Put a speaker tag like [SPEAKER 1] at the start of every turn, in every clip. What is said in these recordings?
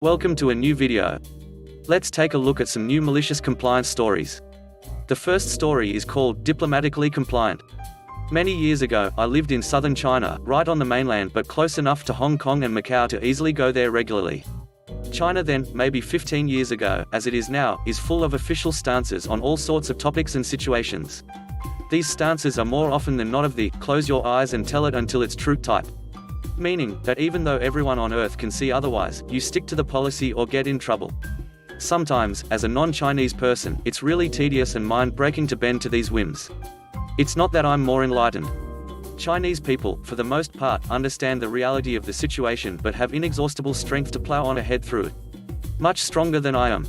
[SPEAKER 1] Welcome to a new video. Let's take a look at some new malicious compliance stories. The first story is called Diplomatically Compliant. Many years ago, I lived in southern China, right on the mainland but close enough to Hong Kong and Macau to easily go there regularly. China then, maybe 15 years ago, as it is now, is full of official stances on all sorts of topics and situations. These stances are more often than not of the close your eyes and tell it until it's true type. Meaning, that even though everyone on Earth can see otherwise, you stick to the policy or get in trouble. Sometimes, as a non-Chinese person, it's really tedious and mind-breaking to bend to these whims. It's not that I'm more enlightened. Chinese people, for the most part, understand the reality of the situation but have inexhaustible strength to plow on ahead through it. Much stronger than I am.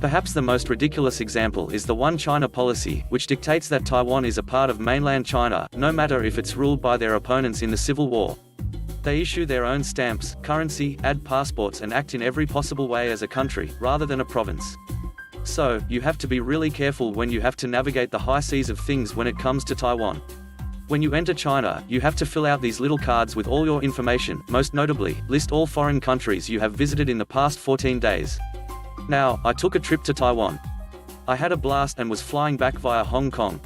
[SPEAKER 1] Perhaps the most ridiculous example is the One China policy, which dictates that Taiwan is a part of mainland China, no matter if it's ruled by their opponents in the Civil War. They issue their own stamps, currency, add passports and act in every possible way as a country, rather than a province. So, you have to be really careful when you have to navigate the high seas of things when it comes to Taiwan. When you enter China, you have to fill out these little cards with all your information, most notably, list all foreign countries you have visited in the past 14 days. Now, I took a trip to Taiwan. I had a blast and was flying back via Hong Kong.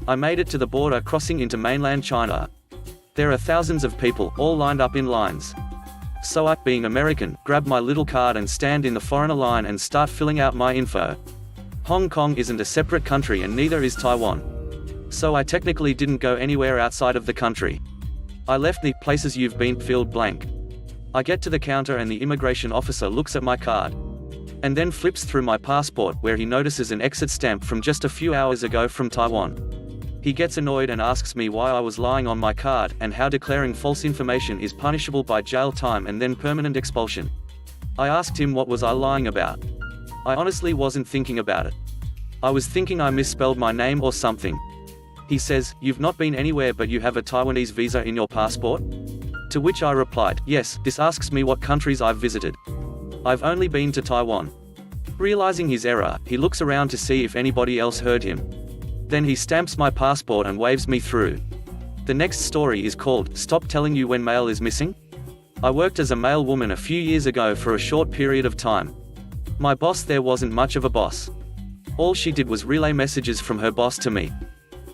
[SPEAKER 1] I made it to the border crossing into mainland China. There are thousands of people, all lined up in lines. So I, being American, grab my little card and stand in the foreigner line and start filling out my info. Hong Kong isn't a separate country and neither is Taiwan. So I technically didn't go anywhere outside of the country. I left the places you've been field blank. I get to the counter and the immigration officer looks at my card. And then flips through my passport where he notices an exit stamp from just a few hours ago from Taiwan. He gets annoyed and asks me why I was lying on my card, and how declaring false information is punishable by jail time and then permanent expulsion. I asked him what was I lying about. I honestly wasn't thinking about it. I was thinking I misspelled my name or something. He says, "You've not been anywhere but you have a Taiwanese visa in your passport?" To which I replied, "Yes." This asks me what countries I've visited. I've only been to Taiwan. Realizing his error, he looks around to see if anybody else heard him. Then he stamps my passport and waves me through. The next story is called, Stop Telling You When Mail Is Missing. I worked as a mail woman a few years ago for a short period of time. My boss there wasn't much of a boss. All she did was relay messages from her boss to me.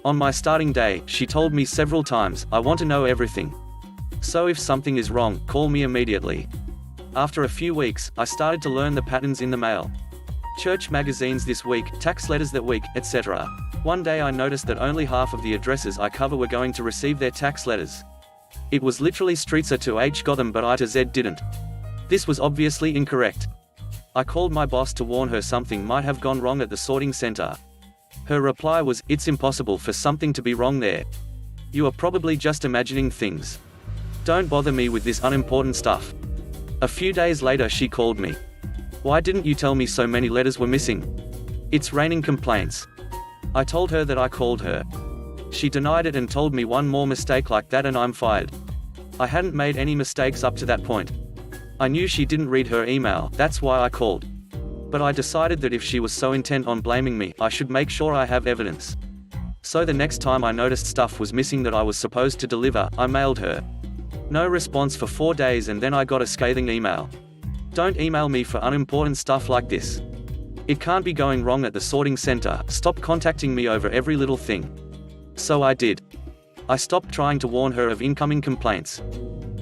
[SPEAKER 1] On my starting day, she told me several times, "I want to know everything. So if something is wrong, call me immediately." After a few weeks, I started to learn the patterns in the mail. Church magazines this week, tax letters that week, etc. One day I noticed that only half of the addresses I cover were going to receive their tax letters. It was literally streets A to H got them but I to Z didn't. This was obviously incorrect. I called my boss to warn her something might have gone wrong at the sorting center. Her reply was, "It's impossible for something to be wrong there. You are probably just imagining things. Don't bother me with this unimportant stuff." A few days later she called me. "Why didn't you tell me so many letters were missing? It's raining complaints." I told her that I called her. She denied it and told me one more mistake like that and I'm fired. I hadn't made any mistakes up to that point. I knew she didn't read her email, that's why I called. But I decided that if she was so intent on blaming me, I should make sure I have evidence. So the next time I noticed stuff was missing that I was supposed to deliver, I mailed her. No response for 4 days and then I got a scathing email. "Don't email me for unimportant stuff like this. It can't be going wrong at the sorting center, stop contacting me over every little thing." So I did. I stopped trying to warn her of incoming complaints.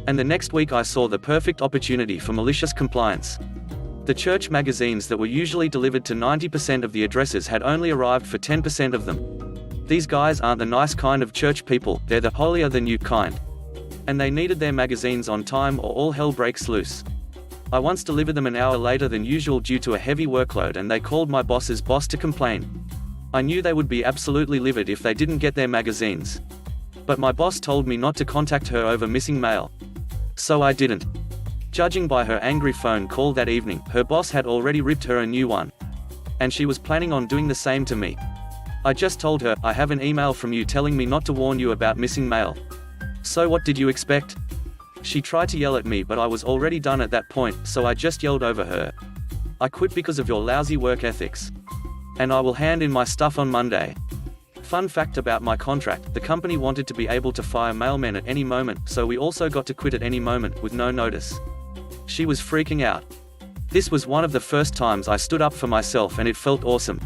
[SPEAKER 1] And the next week I saw the perfect opportunity for malicious compliance. The church magazines that were usually delivered to 90% of the addresses had only arrived for 10% of them. These guys aren't the nice kind of church people, they're the holier-than-you kind. And they needed their magazines on time or all hell breaks loose. I once delivered them an hour later than usual due to a heavy workload and they called my boss's boss to complain. I knew they would be absolutely livid if they didn't get their magazines. But my boss told me not to contact her over missing mail. So I didn't. Judging by her angry phone call that evening, her boss had already ripped her a new one. And she was planning on doing the same to me. I just told her, "I have an email from you telling me not to warn you about missing mail." So what did you expect? She tried to yell at me but I was already done at that point, so I just yelled over her. "I quit because of your lousy work ethics. And I will hand in my stuff on Monday." Fun fact about my contract, the company wanted to be able to fire mailmen at any moment, so we also got to quit at any moment, with no notice. She was freaking out. This was one of the first times I stood up for myself and it felt awesome.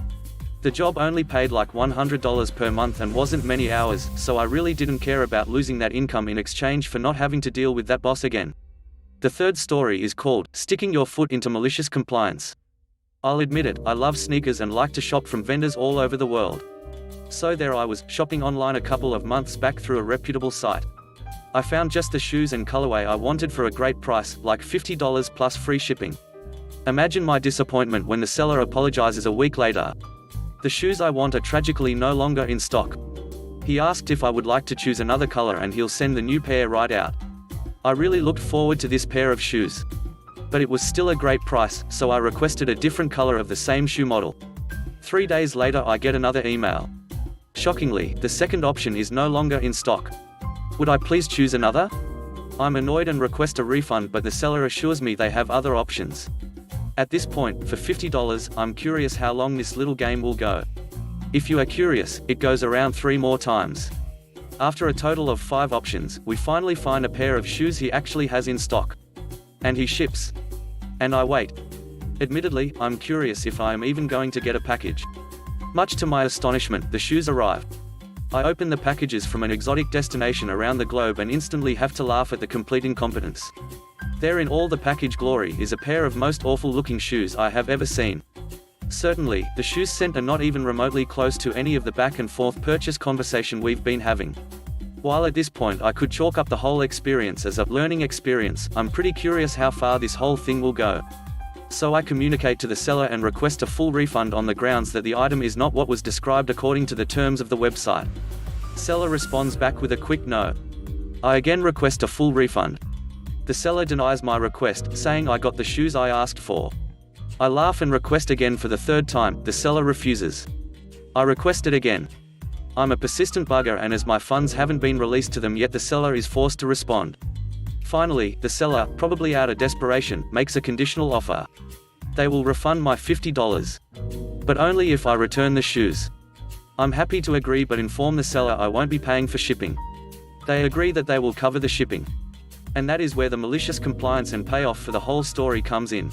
[SPEAKER 1] The job only paid like $100 per month and wasn't many hours, so I really didn't care about losing that income in exchange for not having to deal with that boss again. The third story is called, Sticking Your Foot into Malicious Compliance. I'll admit it, I love sneakers and like to shop from vendors all over the world. So there I was, shopping online a couple of months back through a reputable site. I found just the shoes and colorway I wanted for a great price, like $50 plus free shipping. Imagine my disappointment when the seller apologizes a week later. The shoes I want are tragically no longer in stock. He asked if I would like to choose another color and he'll send the new pair right out. I really looked forward to this pair of shoes. But it was still a great price, so I requested a different color of the same shoe model. 3 days later I get another email. Shockingly, the second option is no longer in stock. Would I please choose another? I'm annoyed and request a refund, but the seller assures me they have other options. At this point, for $50, I'm curious how long this little game will go. If you are curious, it goes around 3 more times. After a total of 5 options, we finally find a pair of shoes he actually has in stock. And he ships. And I wait. Admittedly, I'm curious if I am even going to get a package. Much to my astonishment, the shoes arrive. I open the packages from an exotic destination around the globe and instantly have to laugh at the complete incompetence. There in all the package glory is a pair of most awful looking shoes I have ever seen. Certainly, the shoes sent are not even remotely close to any of the back and forth purchase conversation we've been having. While at this point I could chalk up the whole experience as a learning experience, I'm pretty curious how far this whole thing will go. So I communicate to the seller and request a full refund on the grounds that the item is not what was described according to the terms of the website. Seller responds back with a quick no. I again request a full refund. The seller denies my request, saying I got the shoes I asked for. I laugh and request again for the 3rd time, the seller refuses. I request it again. I'm a persistent bugger, and as my funds haven't been released to them yet, the seller is forced to respond. Finally, the seller, probably out of desperation, makes a conditional offer. They will refund my $50. But only if I return the shoes. I'm happy to agree, but inform the seller I won't be paying for shipping. They agree that they will cover the shipping. And that is where the malicious compliance and payoff for the whole story comes in.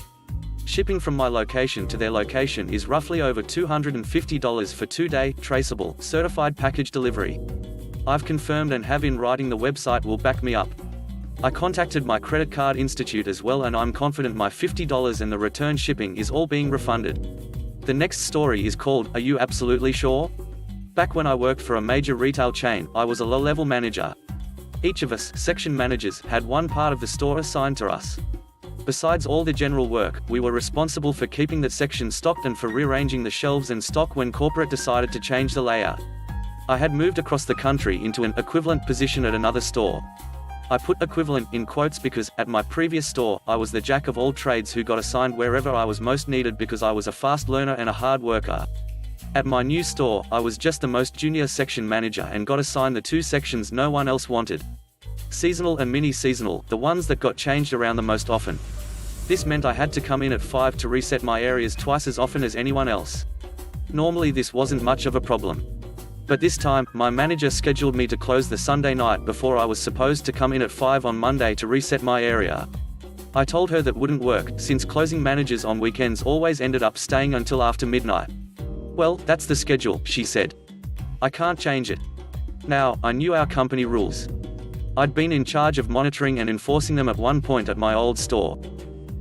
[SPEAKER 1] Shipping from my location to their location is roughly over $250 for 2-day, traceable, certified package delivery. I've confirmed and have in writing the website will back me up. I contacted my credit card institute as well, and I'm confident my $50 and the return shipping is all being refunded. The next story is called, Are You Absolutely Sure? Back when I worked for a major retail chain, I was a low-level manager. Each of us, section managers, had one part of the store assigned to us. Besides all the general work, we were responsible for keeping that section stocked and for rearranging the shelves and stock when corporate decided to change the layout. I had moved across the country into an equivalent position at another store. I put equivalent in quotes because, at my previous store, I was the jack of all trades who got assigned wherever I was most needed because I was a fast learner and a hard worker. At my new store, I was just the most junior section manager and got assigned the 2 sections no one else wanted. Seasonal and mini-seasonal, the ones that got changed around the most often. This meant I had to come in at 5 to reset my areas twice as often as anyone else. Normally this wasn't much of a problem. But this time, my manager scheduled me to close the Sunday night before I was supposed to come in at 5 on Monday to reset my area. I told her that wouldn't work, since closing managers on weekends always ended up staying until after midnight. Well, that's the schedule, she said. I can't change it. Now, I knew our company rules. I'd been in charge of monitoring and enforcing them at one point at my old store.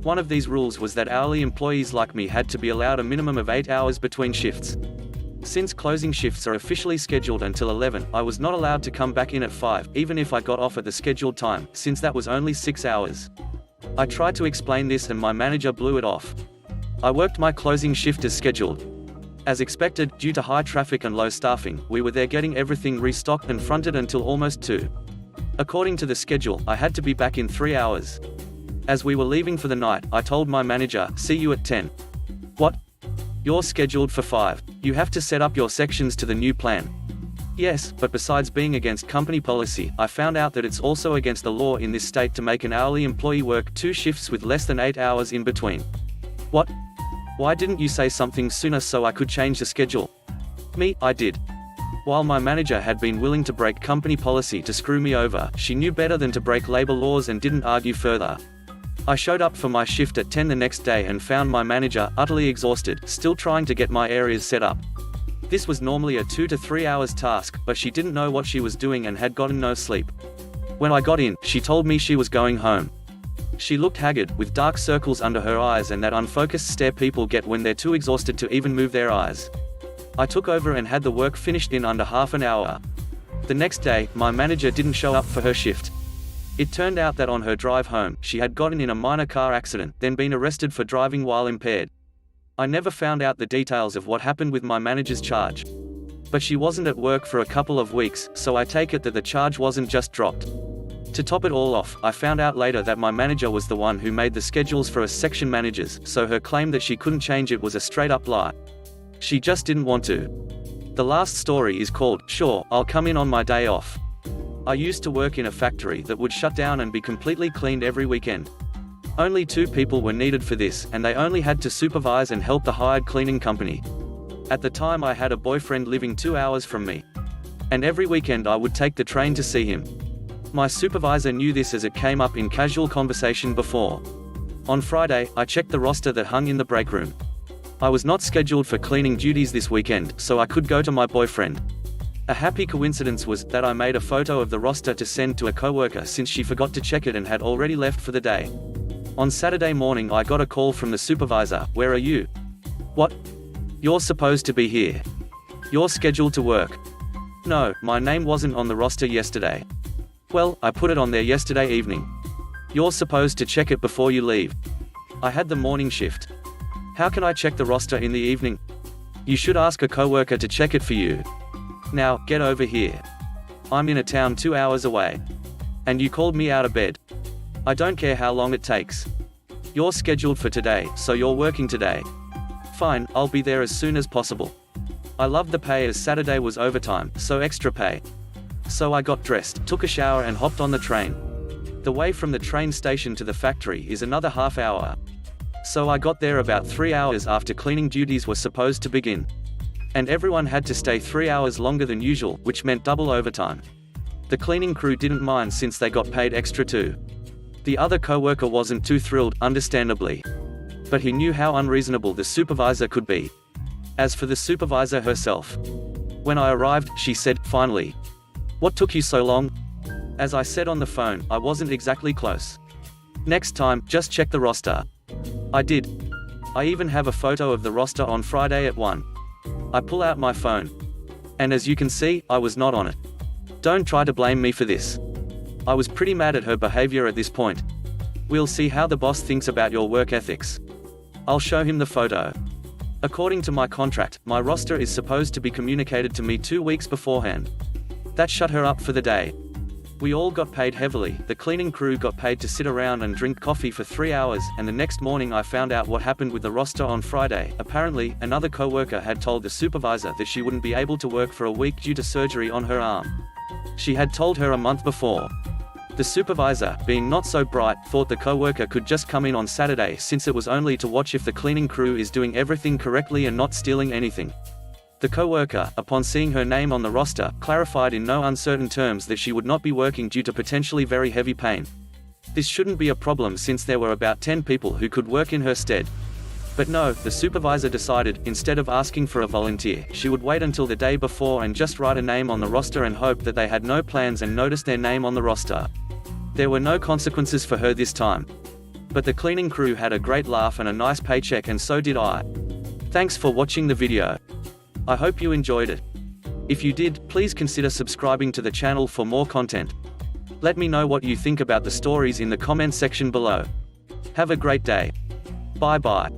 [SPEAKER 1] One of these rules was that hourly employees like me had to be allowed a minimum of 8 hours between shifts. Since closing shifts are officially scheduled until 11, I was not allowed to come back in at 5, even if I got off at the scheduled time, since that was only 6 hours. I tried to explain this and my manager blew it off. I worked my closing shift as scheduled. As expected, due to high traffic and low staffing, we were there getting everything restocked and fronted until almost 2. According to the schedule, I had to be back in 3 hours. As we were leaving for the night, I told my manager, see you at 10. What? You're scheduled for 5. You have to set up your sections to the new plan. Yes, but besides being against company policy, I found out that it's also against the law in this state to make an hourly employee work 2 shifts with less than 8 hours in between. What? Why didn't you say something sooner so I could change the schedule? I did. While my manager had been willing to break company policy to screw me over, she knew better than to break labor laws and didn't argue further. I showed up for my shift at 10 the next day and found my manager, utterly exhausted, still trying to get my areas set up. This was normally a 2 to 3 hours task, but she didn't know what she was doing and had gotten no sleep. When I got in, she told me she was going home. She looked haggard, with dark circles under her eyes and that unfocused stare people get when they're too exhausted to even move their eyes. I took over and had the work finished in under half an hour. The next day, my manager didn't show up for her shift. It turned out that on her drive home, she had gotten in a minor car accident, then been arrested for driving while impaired. I never found out the details of what happened with my manager's charge. But she wasn't at work for a couple of weeks, so I take it that the charge wasn't just dropped. To top it all off, I found out later that my manager was the one who made the schedules for us section managers, so her claim that she couldn't change it was a straight-up lie. She just didn't want to. The last story is called, Sure, I'll Come In on My Day Off. I used to work in a factory that would shut down and be completely cleaned every weekend. Only 2 people were needed for this, and they only had to supervise and help the hired cleaning company. At the time I had a boyfriend living 2 hours from me. And every weekend I would take the train to see him. My supervisor knew this as it came up in casual conversation before. On Friday, I checked the roster that hung in the break room. I was not scheduled for cleaning duties this weekend, so I could go to my boyfriend. A happy coincidence was that I made a photo of the roster to send to a coworker since she forgot to check it and had already left for the day. On Saturday morning I got a call from the supervisor, "Where are you?" "What? You're supposed to be here. You're scheduled to work." "No, my name wasn't on the roster yesterday." "Well, I put it on there yesterday evening." "You're supposed to check it before you leave." "I had the morning shift. How can I check the roster in the evening?" "You should ask a coworker to check it for you. Now, get over here. I'm in a town 2 hours away. And you called me out of bed. I don't care how long it takes. You're scheduled for today, so you're working today." "Fine, I'll be there as soon as possible." I loved the pay as Saturday was overtime, so extra pay. So I got dressed, took a shower and hopped on the train. The way from the train station to the factory is another half hour. So I got there about 3 hours after cleaning duties were supposed to begin. And everyone had to stay 3 hours longer than usual, which meant double overtime. The cleaning crew didn't mind since they got paid extra too. The other coworker wasn't too thrilled, understandably. But he knew how unreasonable the supervisor could be. As for the supervisor herself, when I arrived, she said, "Finally. What took you so long?" As I said on the phone, I wasn't exactly close. "Next time, just check the roster." I did. I even have a photo of the roster on Friday at 1. I pull out my phone. And as you can see, I was not on it. Don't try to blame me for this. I was pretty mad at her behavior at this point. We'll see how the boss thinks about your work ethics. I'll show him the photo. According to my contract, my roster is supposed to be communicated to me 2 weeks beforehand. That shut her up for the day. We all got paid heavily. The cleaning crew got paid to sit around and drink coffee for 3 hours, and the next morning I found out what happened with the roster on Friday. Apparently, another coworker had told the supervisor that she wouldn't be able to work for a week due to surgery on her arm. She had told her a month before. The supervisor, being not so bright, thought the coworker could just come in on Saturday since it was only to watch if the cleaning crew is doing everything correctly and not stealing anything. The coworker, upon seeing her name on the roster, clarified in no uncertain terms that she would not be working due to potentially very heavy pain. This shouldn't be a problem since there were about 10 people who could work in her stead. But no, the supervisor decided, instead of asking for a volunteer, she would wait until the day before and just write a name on the roster and hope that they had no plans and noticed their name on the roster. There were no consequences for her this time. But the cleaning crew had a great laugh and a nice paycheck, and so did I. Thanks for watching the video. I hope you enjoyed it. If you did, please consider subscribing to the channel for more content. Let me know what you think about the stories in the comment section below. Have a great day. Bye bye.